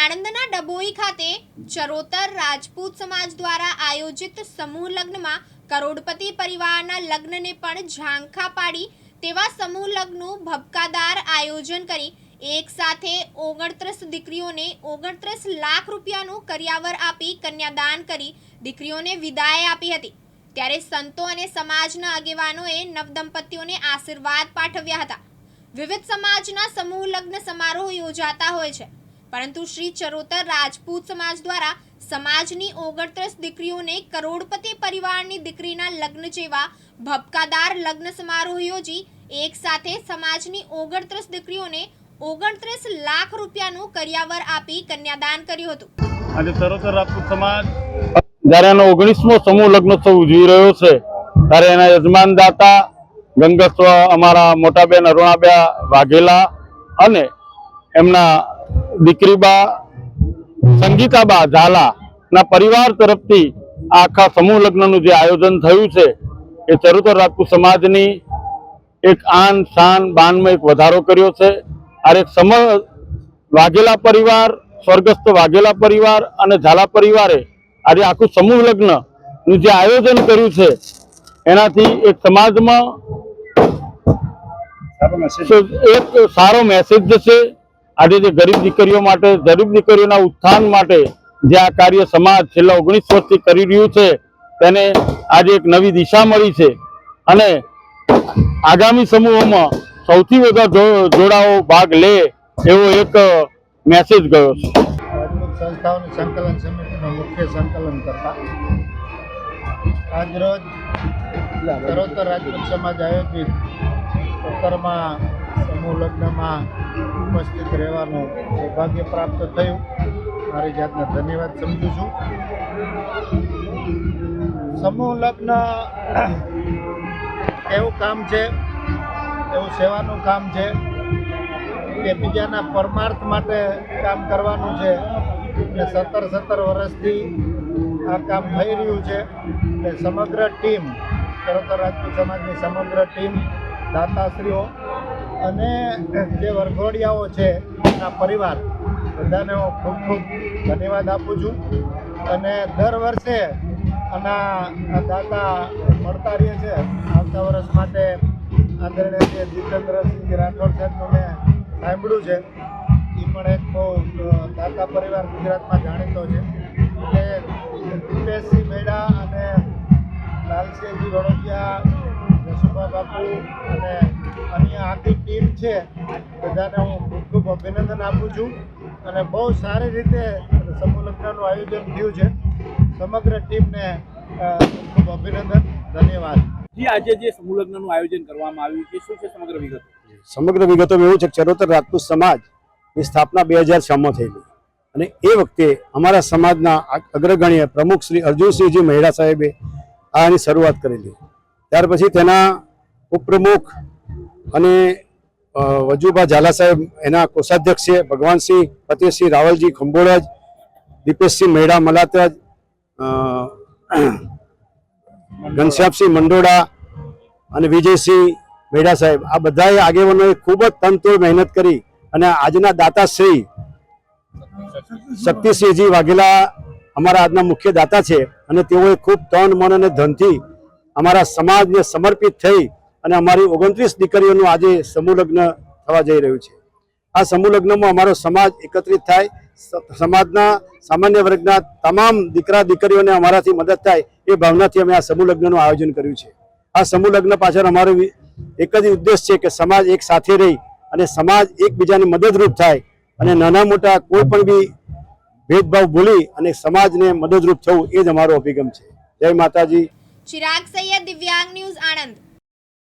આણંદના ડભોઈ ખાતે ચરોતર રાજપૂત સમાજ દ્વારા આયોજિત સમૂહ લગ્નમાં કરોડપતિ પરિવારના લગ્નને પણ ઝાંખા પાડી તેવા સમૂહ લગ્નનું ભપકાદાર આયોજન કરી એક સાથે 29 દીકરીઓને 29 લાખ રૂપિયાનું કરિયાવર આપી કન્યાદાન કરી દીકરીઓને વિદાય આપી હતી। ત્યારે સંતો અને સમાજના આગેવાનોએ નવદંપતીઓને આશીર્વાદ પાઠવ્યા હતા। વિવિધ સમાજના સમૂહ લગ્ન સમારોહ યોજાતા હોય છે, પરંતુ શ્રી ચરોતર રાજપૂત સમાજ દ્વારા સમાજની 29 દીકરીઓને કરોડપતિ પરિવારની દીકરીના લગ્ન જેવા ભપકાદાર લગ્ન સમારોહ યોજી એક સાથે સમાજની 29 દીકરીઓને 29 લાખ રૂપિયાનું કરિયાવર આપી કન્યાદાન કર્યું હતું। આજે ચરોતર રાજપૂત સમાજ જ્યારે એનો 19મો સમૂહ લગ્નોત્સવ ઉજવી રહ્યો છે ત્યારે એના યજમાન દાતા ગંગસ્વ અમારા મોટાબેન અરુણાબા વાઘેલા અને એમના દીકરીબા સંગીતાબા ઝાલાના પરિવાર તરફથી આખા સમૂહ લગ્નનું જે આયોજન થયું છે એ ચરોતર રાજપૂત સમાજની એક આન શાન બાનમાં એક વધારો કર્યો છે। આ વાઘેલા પરિવાર, સ્વર્ગસ્થ વાઘેલા પરિવાર અને ઝાલા પરિવારે આજે આખું સમૂહ લગ્નનું જે આયોજન કર્યું છે એનાથી એક સમાજમાં એક સારો મેસેજ જશે। આજે જે ગરીબ દીકરીઓ માટે, ગરીબ દીકરીઓના ઉત્થાન માટે જે આ કાર્ય સમાજ છેલ્લા 19 વર્ષથી કરી રહ્યું છે તેને આજે એક નવી દિશા મળી છે અને આગામી સમૂહોમાં સૌથી વધુ જોડાઓ ભાગ લે એવો એક મેસેજ ગયો છે। રાજપૂત સંસ્થાઓની સંકલન સમિતિનો મુખ્ય સંકલનકર્તા આજરોજ ચરોતર રાજપૂત સમાજ આયોજિત 17મા સમૂહ લગ્નમાં ઉપસ્થિત રહેવાનું સૌભાગ્ય પ્રાપ્ત થયું। મારી જાતને ધન્યવાદ સમજું છું। સમૂહ લગ્ન એવું કામ છે, એવું સેવાનું કામ છે કે બીજાના પરમાર્થ માટે કામ કરવાનું છે ને 17 વર્ષથી આ કામ થઈ રહ્યું છે। એટલે સમગ્ર ટીમ, ચરોતર રાજપૂત સમાજની સમગ્ર ટીમ, દાતાશ્રીઓ અને જે વરઘોડિયાઓ છે એના પરિવાર બધાને હું ખૂબ ખૂબ ધન્યવાદ આપું છું। અને દર વર્ષે આના દાતા મળતા રહે છે। આવતા વર્ષ માટે આદરણીય જે જીતેન્દ્રસિંહ રાઠોડ સાહેબનું મેં સાંભળ્યું છે, એ પણ એક બહુ દાતા પરિવાર ગુજરાતમાં જાણીતો છે। એટલે દીપેશસિંહ મેડા અને લાલસિંહજી વડોદિયા, જસુભા બાપુ અને અન્ય આખી ટીમ છે, બધાને હું ખૂબ ખૂબ અભિનંદન આપું છું। અને બહુ સારી રીતે સમૂહ લગ્નનું આયોજન થયું છે। સમગ્ર ટીમને ખૂબ અભિનંદન, ધન્યવાદ। આજે જે સમૂહ લગ્નનું આયોજન કરવામાં આવ્યું છે, શું છે સમગ્ર વિગત? સમગ્ર વિગતોમાં એવું છે કે ચરોતર રાજપૂત સમાજની સ્થાપના 2006માં થયેલી અને એ વખતે અમારા સમાજના અગ્રગણ્ય પ્રમુખ શ્રી અર્જુનસિંહજી મહેડા સાહેબે આની શરૂઆત કરેલી। ત્યાર પછી તેના ઉપપ્રમુખ અને વજુભા ઝાલા સાહેબ એના કોષાધ્યક્ષ છે, ભગવાનસિંહ ફતેહસિંહ રાવલજી ખંભોળજ, દીપેશસિંહ મેડા મલાતજ, ઘનશ્યામસિંહ મંડોડા અને વિજયસિંહ મેડા સાહેબ, આ બધાએ આગેવાનોએ ખૂબ જ તનતોડ મહેનત કરી અને આજના દાતાશ્રી શક્તિસિંહજી વાઘેલા અમારા આજના મુખ્ય દાતા છે અને તેઓએ ખૂબ તન, મન અને ધનથી અમારા સમાજને સમર્પિત થઈ અને અમારી 29 દીકરીઓનું આજે સમૂહ લગ્ન થવા જઈ રહ્યું છે। આ સમૂહ લગ્નમાં અમારો સમાજ એકત્રિત થાય, સમાજના સામાન્ય વર્ગના તમામ દીકરા દીકરીઓને અમારાથી મદદ થાય એ ભાવનાથી અમે આ સમૂહ લગ્નનું આયોજન કર્યું છે। આ સમૂહ લગ્ન પાછળ અમારો એક જ ઉદ્દેશ છે કે સમાજ એક સાથે રહી અને સમાજ એકબીજાને મદદરૂપ થાય અને નાના મોટા કોઈ પણ બી ભેદભાવ ભૂલી અને સમાજને મદદરૂપ થવું એ જ અમારો અભિગમ છે। જય માતાજી। ચિરાગ સૈયદ, દિવ્યાંગ ન્યૂઝ, આણંદ।